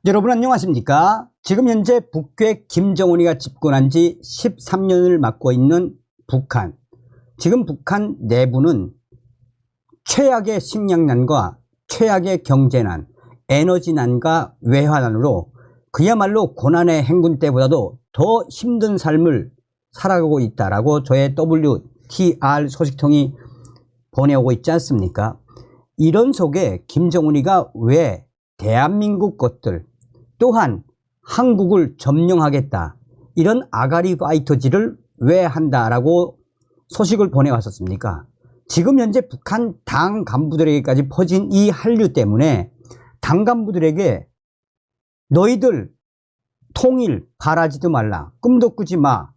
여러분 안녕하십니까? 지금 현재 북괴 김정은이가 집권한 지 13년을 맡고 있는 북한. 지금 북한 내부는 최악의 식량난과 최악의 경제난, 에너지난과 외환난으로 그야말로 고난의 행군 때보다도 더 힘든 삶을 살아가고 있다라고 저의 WTR 소식통이 보내오고 있지 않습니까? 이런 속에 김정은이가 왜 대한민국 것들 또한 한국을 점령하겠다 이런 아가리 파이터질을 왜 한다라고 소식을 보내왔었습니까? 지금 현재 북한 당 간부들에게까지 퍼진 이 한류 때문에 당 간부들에게 너희들 통일 바라지도 말라, 꿈도 꾸지 마,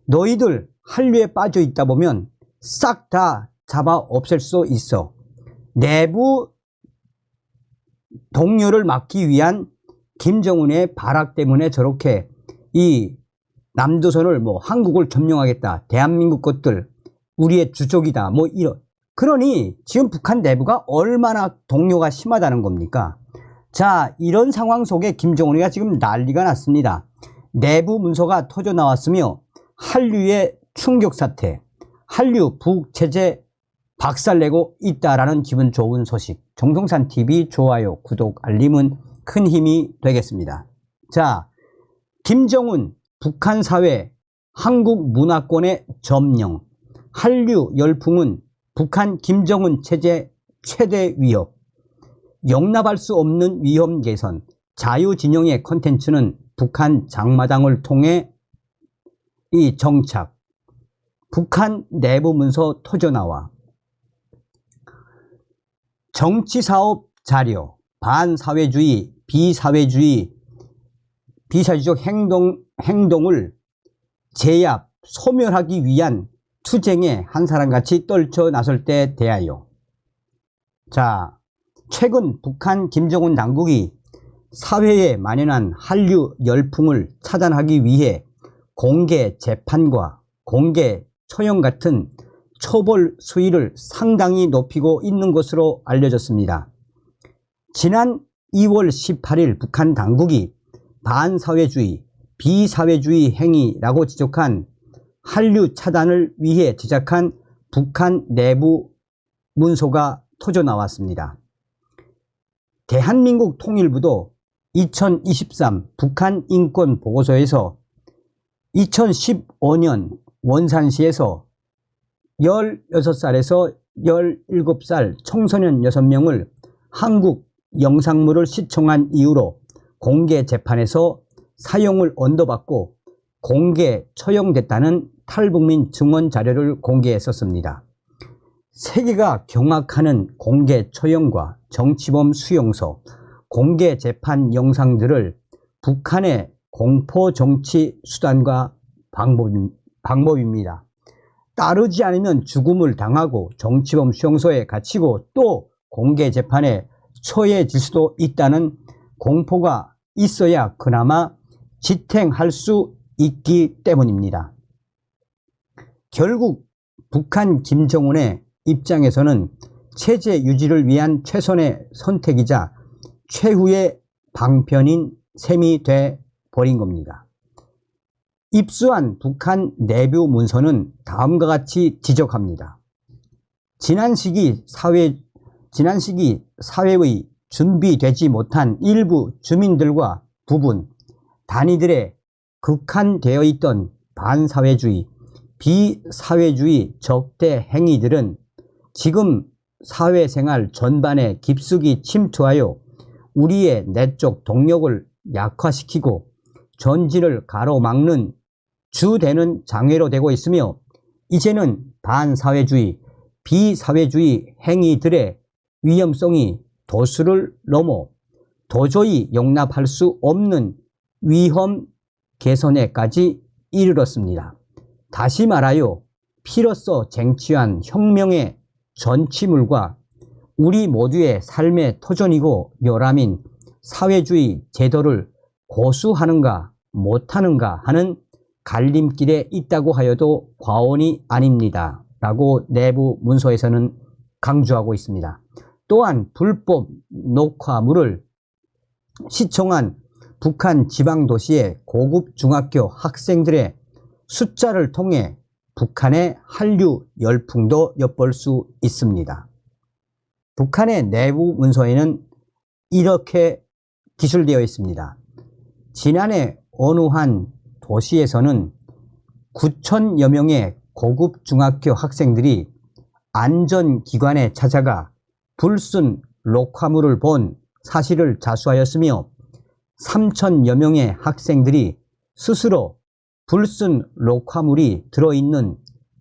너희들 한류에 빠져 있다 보면 싹 다 잡아 없앨 수 있어, 내부 동요를 막기 위한 김정은의 발악 때문에 저렇게 이 남조선을 한국을 점령하겠다, 대한민국 것들 우리의 주족이다 이런. 그러니 지금 북한 내부가 얼마나 동요가 심하다는 겁니까? 자, 이런 상황 속에 김정은이가 지금 난리가 났습니다. 내부 문서가 터져 나왔으며 한류의 충격 사태, 한류 북체제 박살내고 있다라는 기분 좋은 소식. 정성산TV 좋아요, 구독, 알림은 큰 힘이 되겠습니다. 자, 김정은 북한 사회 한국 문화권의 점령, 한류 열풍은 북한 김정은 체제 최대 위협, 용납할 수 없는 위험 개선, 자유진영의 콘텐츠는 북한 장마당을 통해 이 정착, 북한 내부 문서 터져나와 정치사업 자료, 반사회주의, 비사회주의적 행동을 제압, 소멸하기 위한 투쟁에 한 사람같이 떨쳐 나설 때 대하여. 자, 최근 북한 김정은 당국이 사회에 만연한 한류 열풍을 차단하기 위해 공개 재판과 공개 처형 같은 처벌 수위를 상당히 높이고 있는 것으로 알려졌습니다. 지난 2월 18일 북한 당국이 반사회주의, 비사회주의 행위라고 지적한 한류 차단을 위해 제작한 북한 내부 문서가 터져 나왔습니다. 대한민국 통일부도 2023 북한 인권 보고서에서 2015년 원산시에서 16살에서 17살 청소년 6명을 한국 영상물을 시청한 이유로 공개 재판에서 사형을 언도받고 공개 처형됐다는 탈북민 증언 자료를 공개했었습니다. 세계가 경악하는 공개 처형과 정치범 수용소, 공개 재판 영상들을 북한의 공포 정치 수단과 방법입니다. 따르지 않으면 죽음을 당하고 정치범 수용소에 갇히고 또 공개 재판에 처해질 수도 있다는 공포가 있어야 그나마 지탱할 수 있기 때문입니다. 결국 북한 김정은의 입장에서는 체제 유지를 위한 최선의 선택이자 최후의 방편인 셈이 돼 버린 겁니다. 입수한 북한 내부 문서는 다음과 같이 지적합니다. 지난 시기 사회의 준비되지 못한 일부 주민들과 부분, 단위들의 극한되어 있던 반사회주의, 비사회주의 적대 행위들은 지금 사회생활 전반에 깊숙이 침투하여 우리의 내적 동력을 약화시키고 전진을 가로막는 주되는 장애로 되고 있으며, 이제는 반사회주의, 비사회주의 행위들의 위험성이 도수를 넘어 도저히 용납할 수 없는 위험 개선에까지 이르렀습니다. 다시 말하여 피로써 쟁취한 혁명의 전치물과 우리 모두의 삶의 터전이고 요람인 사회주의 제도를 고수하는가 못하는가 하는 갈림길에 있다고 하여도 과언이 아닙니다 라고 내부 문서에서는 강조하고 있습니다. 또한 불법 녹화물을 시청한 북한 지방도시의 고급 중학교 학생들의 숫자를 통해 북한의 한류 열풍도 엿볼 수 있습니다. 북한의 내부 문서에는 이렇게 기술되어 있습니다. 지난해 어느 한 도시에서는 9,000여 명의 고급 중학교 학생들이 안전기관에 찾아가 불순 녹화물을 본 사실을 자수하였으며 3,000여 명의 학생들이 스스로 불순 녹화물이 들어있는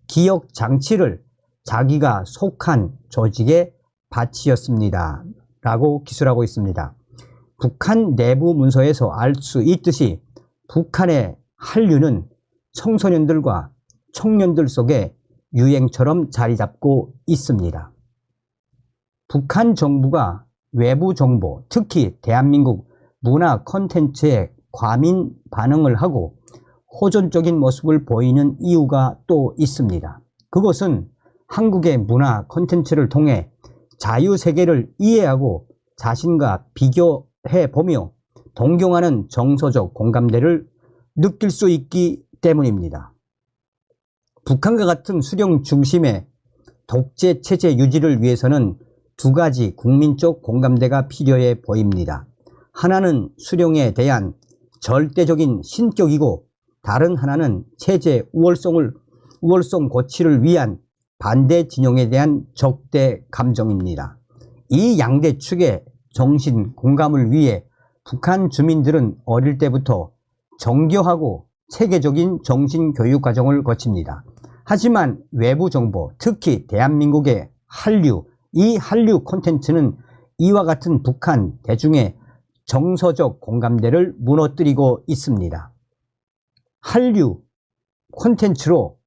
기억장치를 자기가 속한 조직에 바치었습니다. 라고 기술하고 있습니다. 북한 내부 문서에서 알 수 있듯이 북한의 한류는 청소년들과 청년들 속에 유행처럼 자리 잡고 있습니다. 북한 정부가 외부 정보, 특히 대한민국 문화 콘텐츠에 과민 반응을 하고 호전적인 모습을 보이는 이유가 또 있습니다. 그것은 한국의 문화 콘텐츠를 통해 자유세계를 이해하고 자신과 비교해보며 동경하는 정서적 공감대를 느낄 수 있기 때문입니다. 북한과 같은 수령 중심의 독재 체제 유지를 위해서는 두 가지 국민적 공감대가 필요해 보입니다. 하나는 수령에 대한 절대적인 신격이고 다른 하나는 체제 우월성 고취를 위한 반대 진영에 대한 적대 감정입니다. 이 양대 축의 정신 공감을 위해 북한 주민들은 어릴 때부터 정교하고 체계적인 정신 교육 과정을 거칩니다. 하지만 외부 정보, 특히 대한민국의 한류, 이 한류 콘텐츠는 이와 같은 북한 대중의 정서적 공감대를 무너뜨리고 있습니다. 한류 콘텐츠로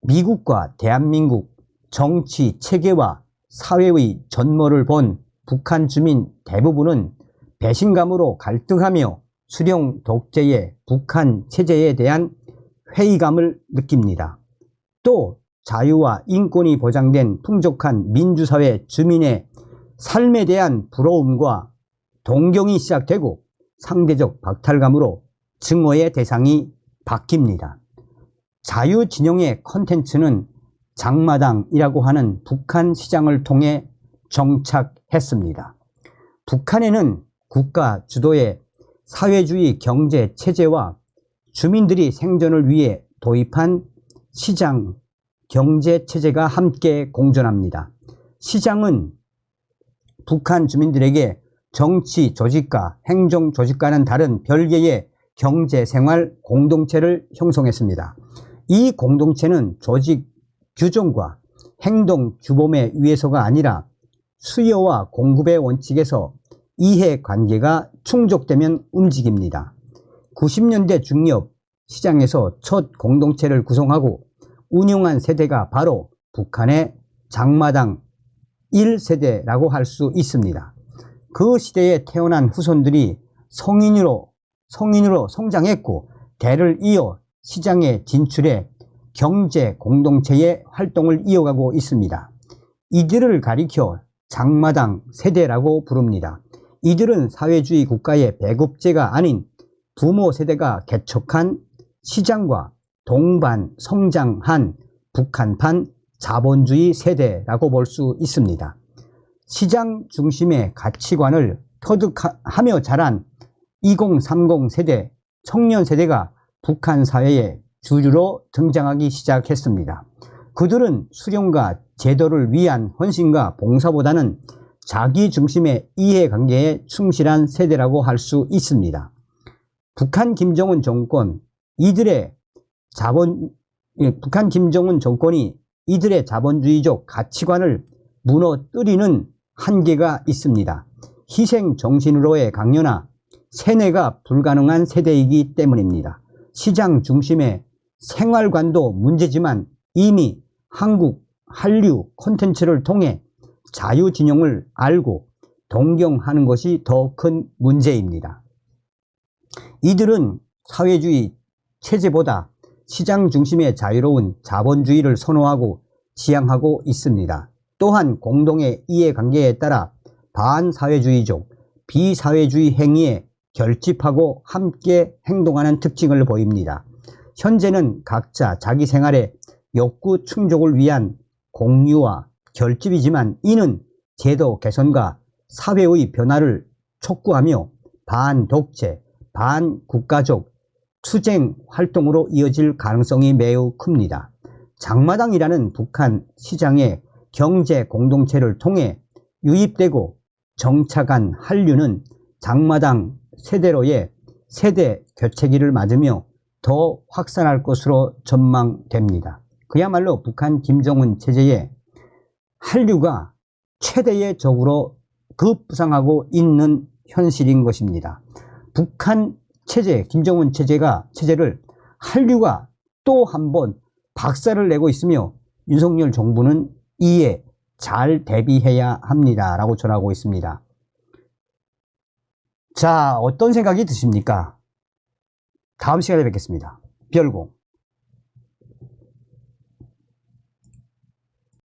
미국과 대한민국 정치 체계와 사회의 전모를 본 북한 주민 대부분은 배신감으로 갈등하며 수령 독재의 북한 체제에 대한 회의감을 느낍니다. 또 자유와 인권이 보장된 풍족한 민주사회 주민의 삶에 대한 부러움과 동경이 시작되고 상대적 박탈감으로 증오의 대상이 바뀝니다. 자유진영의 콘텐츠는 장마당이라고 하는 북한 시장을 통해 정착했습니다. 북한에는 국가 주도의 사회주의 경제 체제와 주민들이 생존을 위해 도입한 시장 경제 체제가 함께 공존합니다. 시장은 북한 주민들에게 정치 조직과 행정 조직과는 다른 별개의 경제생활 공동체를 형성했습니다. 이 공동체는 조직 규정과 행동 규범에 의해서가 아니라 수요와 공급의 원칙에서 이해관계가 충족되면 움직입니다. 90년대 중엽 시장에서 첫 공동체를 구성하고 운영한 세대가 바로 북한의 장마당 1세대라고 할 수 있습니다. 그 시대에 태어난 후손들이 성인으로 성장했고 대를 이어 시장에 진출해 경제 공동체의 활동을 이어가고 있습니다. 이들을 가리켜 장마당 세대라고 부릅니다. 이들은 사회주의 국가의 배급제가 아닌 부모 세대가 개척한 시장과 동반 성장한 북한판 자본주의 세대라고 볼 수 있습니다. 시장 중심의 가치관을 터득하며 자란 2030 세대, 청년 세대가 북한 사회의 주류로 등장하기 시작했습니다. 그들은 수령과 제도를 위한 헌신과 봉사보다는 자기 중심의 이해관계에 충실한 세대라고 할 수 있습니다. 북한 김정은 정권이 이들의 자본주의적 가치관을 무너뜨리는 한계가 있습니다. 희생 정신으로의 강요나 세뇌가 불가능한 세대이기 때문입니다. 시장 중심의 생활관도 문제지만 이미 한국 한류 콘텐츠를 통해 자유진영을 알고 동경하는 것이 더 큰 문제입니다. 이들은 사회주의 체제보다 시장 중심의 자유로운 자본주의를 선호하고 지향하고 있습니다. 또한 공동의 이해관계에 따라 반사회주의적 비사회주의 행위에 결집하고 함께 행동하는 특징을 보입니다. 현재는 각자 자기 생활의 욕구 충족을 위한 공유와 결집이지만 이는 제도 개선과 사회의 변화를 촉구하며 반독재, 반국가적 투쟁 활동으로 이어질 가능성이 매우 큽니다. 장마당이라는 북한 시장의 경제 공동체를 통해 유입되고 정착한 한류는 장마당 세대로의 세대 교체기를 맞으며 더 확산할 것으로 전망됩니다. 그야말로 북한 김정은 체제의 한류가 최대의 적으로 급부상하고 있는 현실인 것입니다. 북한 체제, 김정은 체제를 한류가 또 한 번 박살을 내고 있으며 윤석열 정부는 이에 잘 대비해야 합니다. 라고 전하고 있습니다. 자, 어떤 생각이 드십니까? 다음 시간에 뵙겠습니다. 별공.